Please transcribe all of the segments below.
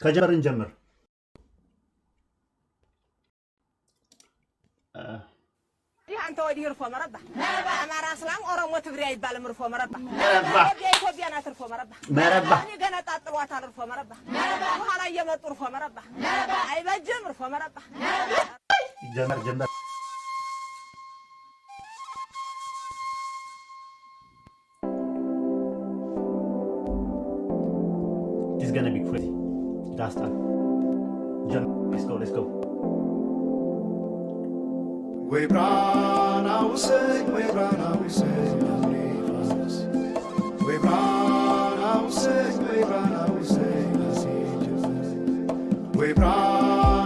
ከጀመርን ጀምር አንተ ወዲህ እርፎ መረባ አማራ እስላም ኦሮሞ ትግሬ አይባልም እርፎ መረባ ኢትዮጵያ ናት እርፎ መረባ እኔ ገና ጣጥሏታል እርፎ መረባ በኋላ እየመጡ እርፎ መረባ አይበጅም እርፎ መረባ ጀመር This is gonna be crazy. That's done. Jump. Let's go. We run out, say, we run out, say, we run out, say, we run out, say, we run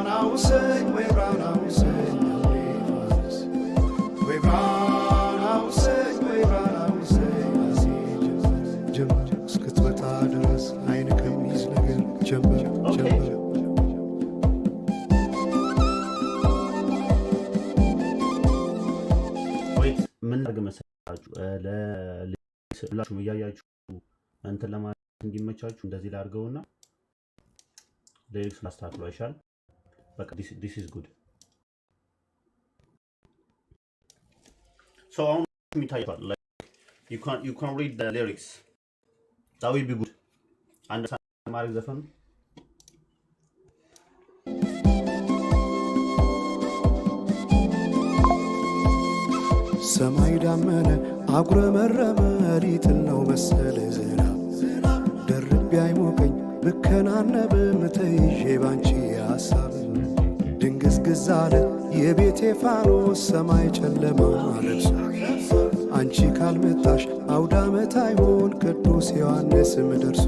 out, say, we run out, say, we run out, say, we run out, say, እስክትመጣ ድረስ አይን ከሚይዝ ነገር ጀምር ምን አድርግ መሰላችሁ ለስላችሁ እያያችሁ እንትን ለማለት እንዲመቻችሁ እንደዚህ ላድርገውና ሌሊክስ ላስተካክሉ አይሻል በቃ this is good so on የሚታያል like you can read the lyrics that will be good understand ማድረግ ዘፈኑ ሰማይ ዳመነ አጉረመረመ ሊጥል ነው መሰለ ዝናብ ደርቤ አይሞቀኝ ብከናነብ ምተይዤ ባንቺ ሐሳብ ድንግዝግዝ አለ የቤቴ ፋኖስ ሰማይ ጨለማ ለብሶ አንቺ ካልመጣሽ አውደ ዓመት አይሆን ቅዱስ ዮሐንስ ምደርሱ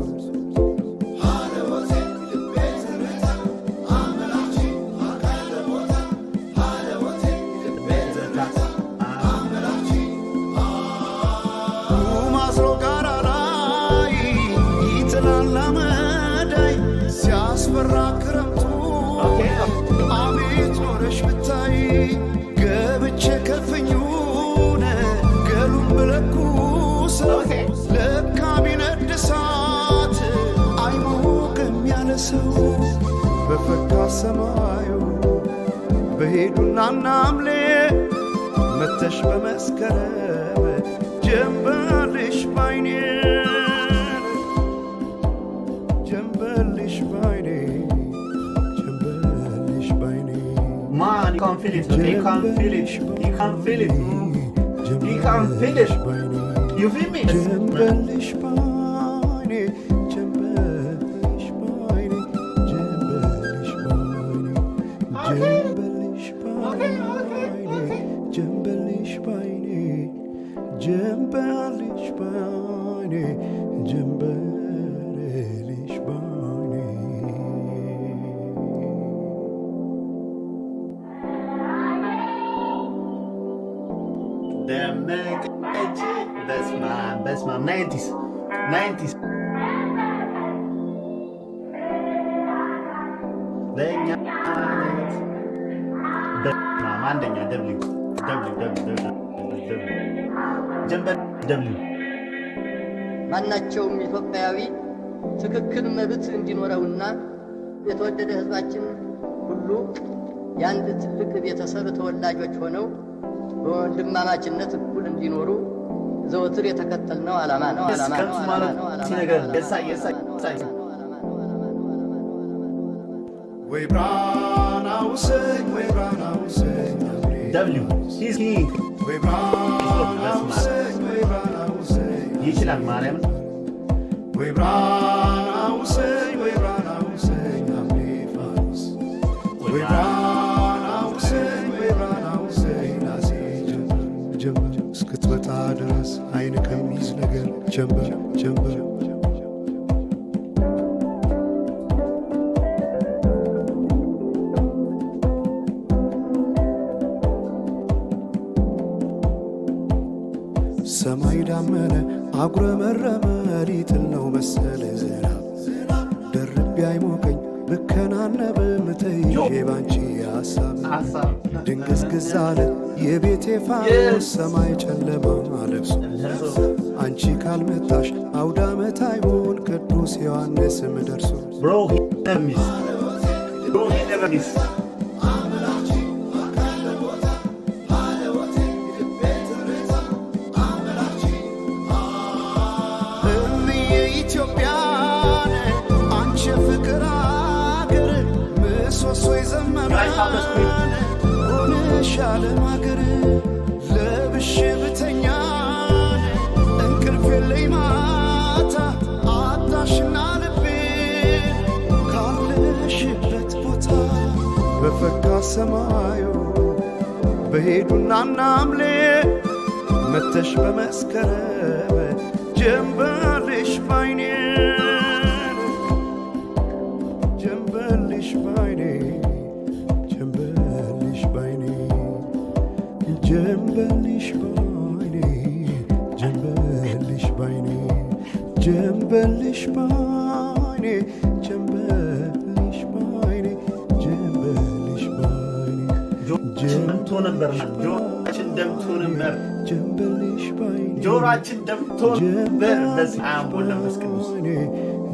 በፈካ ሰማዩ በሄዱና ናምሌ መተሽ በመስከረም ጀንበልሽ ባይኔ Man, you can't feel it, okay? You can't feel it. You can't feel it. You can't feel it. You feel me? That's my 90s. አንደኛ W ማናቸውም ኢትዮጵያዊ ትክክል መብት እንዲኖረውና የተወደደ ሕዝባችን ሁሉ ያንድ ትልቅ ቤተሰብ ተወላጆች ሆነው በወንድማማችነት እኩል እንዲኖሩ ዘወትር የተከተልነው ዓላማ ነው። We run out, say, we run out, say, W. He's king. We run out, say, we run out, say, ይችላል ማርያም we run out, say, we run out, say, we run out, say, we run out, say, ጀምር እስክትመጣ ድረስ አይን ከሚይዝ ነገር ጀምር ሰማይ ዳመነ አጉረመረመ ሊጥል ነው መሰለ ዝናብ ደርቤ አይሞቀኝ ብከናነብ ምተይዤ ባንቺ ሐሳብ ድንግዝግዝ አለ የቤቴ ፋኖስ ሰማይ ጨለማ ለብሶ አንቺ ካልመጣሽ አውደ ዓመት አይሆን ቅዱስ ዮሐንስም ደርሶ Bro, he never miss. Bro, he never miss. ኢትዮጵያን አንቺ ፍቅር አገር ምሰሶ ይዘመራል ሆነሻል ማገር ለብሼ ብተኛ እንቅልፍ የለኝ ማታ አጣሽና ልቤ ካለሽበት ቦታ በፈካ ሰማዩ በሄዱና ናምሌ መተሽ በመስከረም ጀንበልሽ ባይኔ ጀንበልሽ ባይኔ ጀንበልሽ ባይኔ ጀንበልሽ ባይኔ ጀንበልሽ ባይኔ ጀንበልሽ ባይኔ ጀንበልሽ ባይኔ ጀንበልሽ ባይኔ ደምቶ ነበር ጆሮአችን ደምቶ ነበር ጀንበልሽ ባይኔ ጆሮአችን ደምቶ ነበር በስመ አብ ወወልድ ወመንፈስ ቅዱስ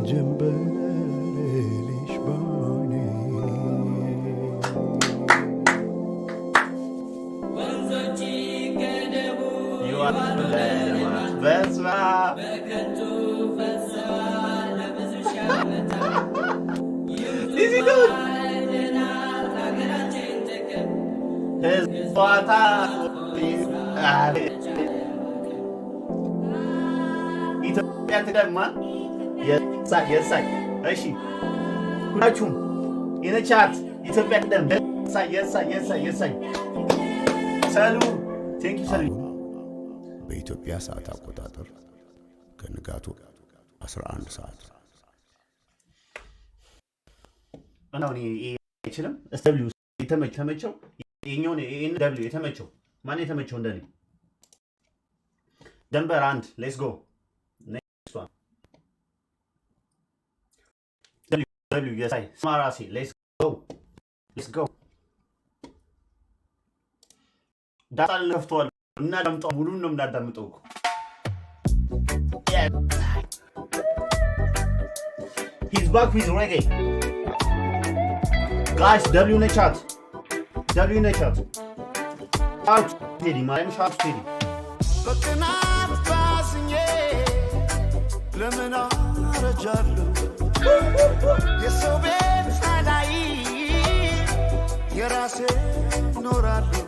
ጀንበልሽ ባይኔ በስመ አብ ህዝቧታ ኢትዮጵያ ትደማ የሳይ እሺ ሁላችሁም የነቻት ኢትዮጵያ ትደም የሳይ ሰሉ ቴንክ ዩ ሰሉ በኢትዮጵያ ሰዓት አቆጣጠር ከንጋቱ 11 ሰዓት አሁን አይችልም ደብሊው የተመቸው የኛውን ደብሊው የተመቸው ማን የተመቸው እንደኔ ደንበር አንድ ሌትስ ጎ ኔክስት ዋን ደብሊው የሳይ ስማራሲ ሌትስ ጎ ዳታል ነፍቷል እና ዳምጣው ሙሉን ነው እንዳዳምጠው እኮ he's back with reggae guys w in the chat out Teddy man shout Teddy በቅናት ባዝኜ ለምን አረጃለሁ የሰው ቤት ሳላይ የራሴ ኖራለሁ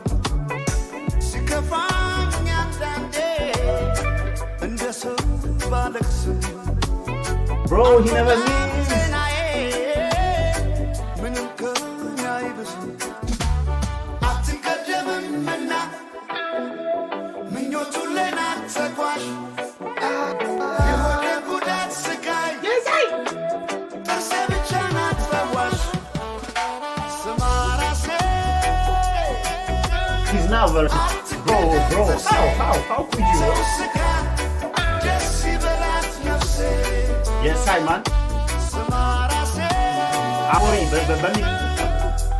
ሲከፋኝ አንዳንዴ እንደ ሰው ባለቅስም bro he never means ምንም ከኛ አይብስም አትቀደምምና ምኞቱን ለናት ተጓዥ የሆነ ጉዳት ስቃይ ጥርሴ ብቻ ናት ፈዋሽ ስማ ራሴ he's not very bro how could you ስካ ደስ ይበላት ነፍሴ yes I man ስማ ራሴ አሞሪ በሚ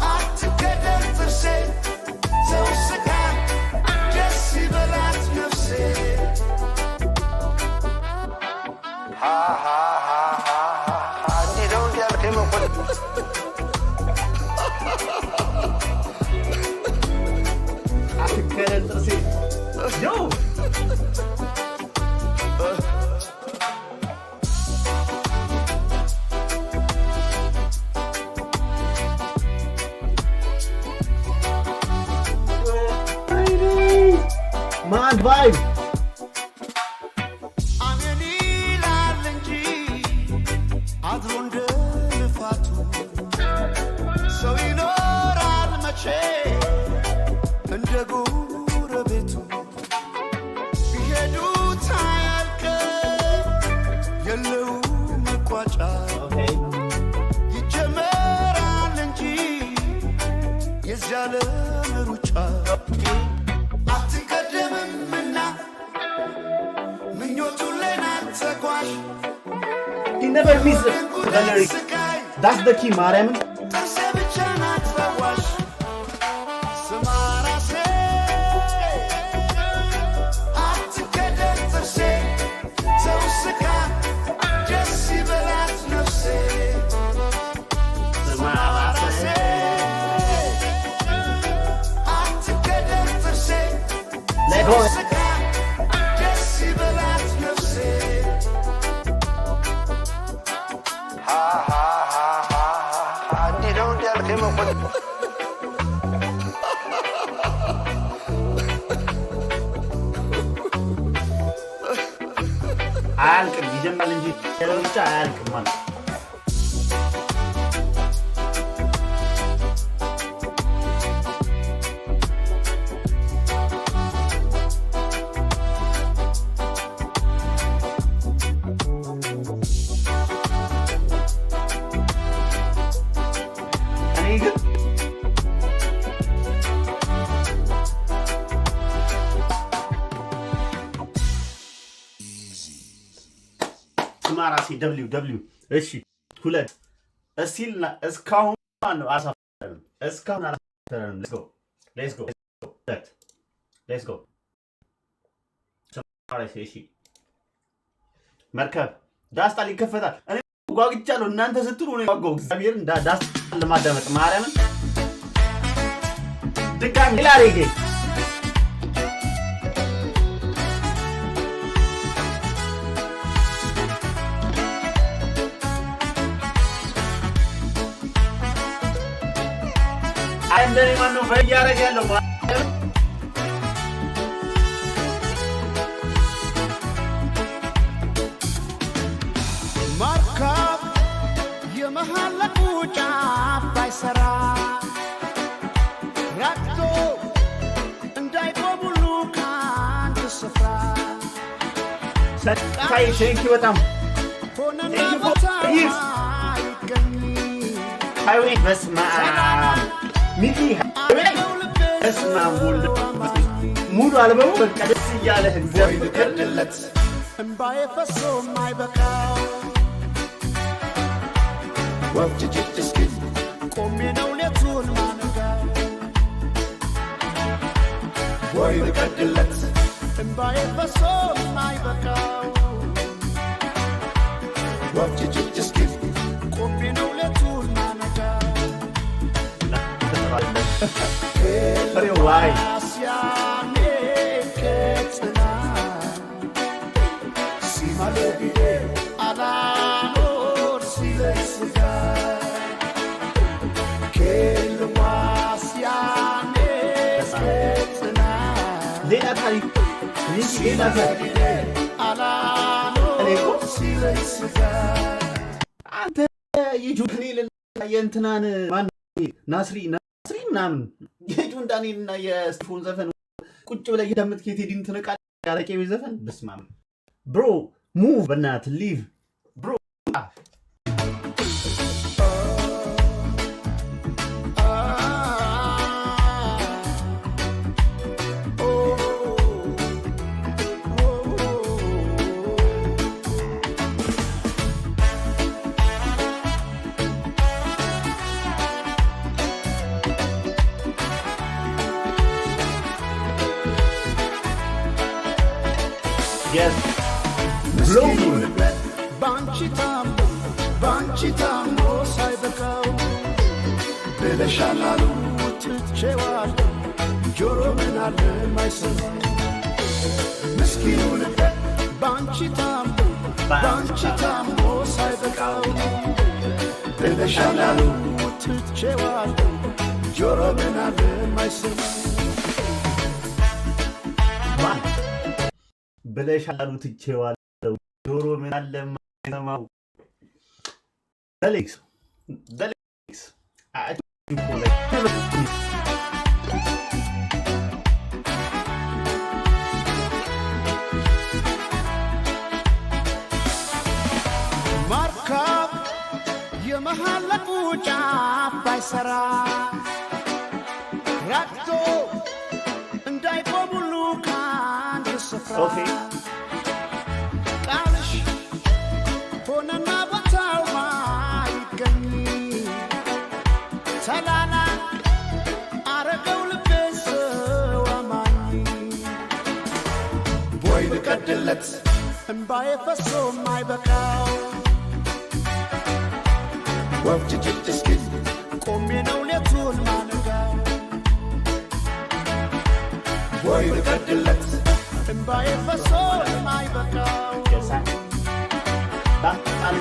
አትቀደም ጥርሴ ሰው ስካ ደስ ይበላት ነፍሴ yo mad vibe አሜን ይላል እንጂ አድሮ እንደ ልፋቱ ሰው ይኖራል መቼ እንደ ጎረቤቱ ቢሄዱት አያልቅ የለው መቋጫ okay ይጀመራል እንጂ የዚህ ዓለም ሩጫ አትቀደምምና ምኞቱን ለናት ተጓዥ he never miss the lyrics that's the key ማርያምን ጥርሴ ብቻ ናት ፈዋሽ ስማ ራሴ አያልቅም ይጀምራል እንጂ ብቻ አያልቅም ማለት ማራሲ WW እሺ ሁለት እስቲልና እስካሁን ነው አሳፈረን እስካሁን አላሳፈረን let's go let's go ማራሲ እሺ መርከብ ዳስታል ይከፈታል እኔ ጓግቻለሁ እናንተ ስትሉ ነው ያጓው እግዚአብሔርን ዳስ ለማዳመጥ ማርያምን ድጋሚ ላሬጌ እንደኔ ማነው ፈያረግ ያለው መርከብ የመሃለቁ ጫፍ ባይሰራ ረግቶ እንዳይቆሙሉ ከአንድ ስፍራ ሰጣይ ቴንኪ በጣም ሆነና ቦታ ይገኝ ሃይዌ በስማ ሚኪ እስማ ሙሉ አልበሙ በቃ ደስ እያለ እግዚአብሔር ከደለት እምባዬ ፈሶ ማይበቃው ወፍጭጭ እስኪ ቆሜ ነው ሌቱን ማነጋው ወይ ልቀድለት እምባዬ ፈሶ ማይበቃው ወፍጭጭ እስኪ ቆሜ ነው ሌቱን ማነጋው Very wide. Lela tarik. Lela tarik. Ante yijudnil yentan man Nasri ምናምን የጁን ዳንኤልና የስቲፎን ዘፈን ቁጭ ብለ እየዳመጥክ የቴዲን ትነቃለህ ያረቄው ዘፈን በስማም ብሮ ሙቭ በእናት ሊቭ ብሮ Yes. Global. Banchi tambo saibakau. Beleshalalu tchewal. Joro menale maisama. Miskinu banchi tambo saibakau. Beleshalalu tchewal. Joro menale maisama. ብለሻሉ ትቼዋለሁ ጆሮ ምን አለ ማይሰማው ደሌክስ መርከብ የመሃለቁ ጫፍ ባይሰራ ረግቶ እንዳይቆሙሉ ከአንድ ስፍራ ቃልሽ ሆነና ቦታው ማይገኝ ተላላ አረገው ልቤ ሰው አማኝ ቦይ ልቀድለት እምባዬ ፈሶ ማይበቃው ወፍጭጭ እስኪ ቆሜ ነው ሌቱን ማነጋው ቦይ ልቀድለት እምባዬ ፈሶ ማይበቃው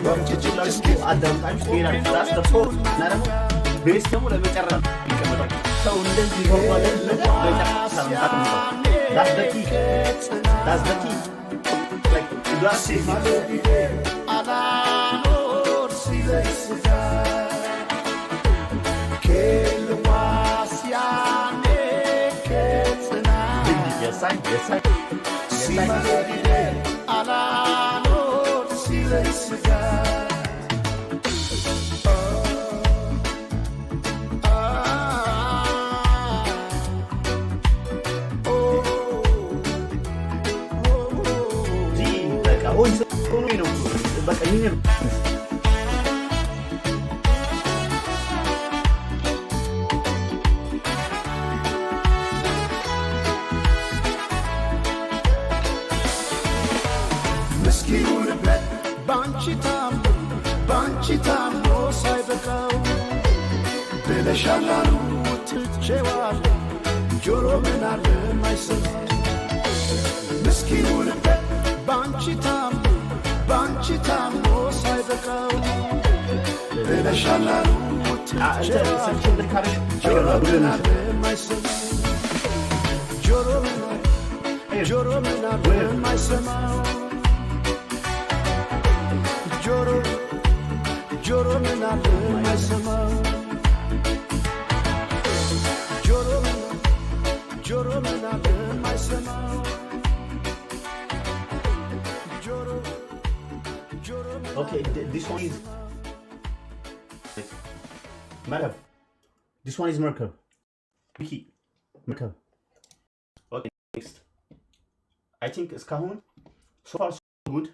ወፍጭጭ እስኪ አዳምጣችሁ ሄዳችሁ ታስተፎ ነረሙ ቤስ ደግሞ ለመጨረሻ ይቀመጣል ሰው እንደዚህ ይወዋለል ለመጨረሻ ታጥምጣ that's the key like glass አላኖር ሲለስጋ ከልዋስያኔ ከጽና yes I አላኖር ሲለስጋ በቃ ይሄን ምስኪኑን በት ባንቺ ታሞ ሳይበቃው ብለሻላሉ ትቼዋለሁ ጆሮ ምን አለ ማይሰማ ምስኪኑን በት ባንቺ ታሞ ሳይበቃው ብለሻላሉ ትቼዋለሁ ጆሮ ምን አለ ማይሰማ ጆሮ ምን አለ ማይሰማው ጆሮ ምን አለ ማይሰማው ጆሮ ምን አለ ማይሰማው okay this one is Madam this one is Merkel Vicky Merkel okay next I think እስካሁን so far so good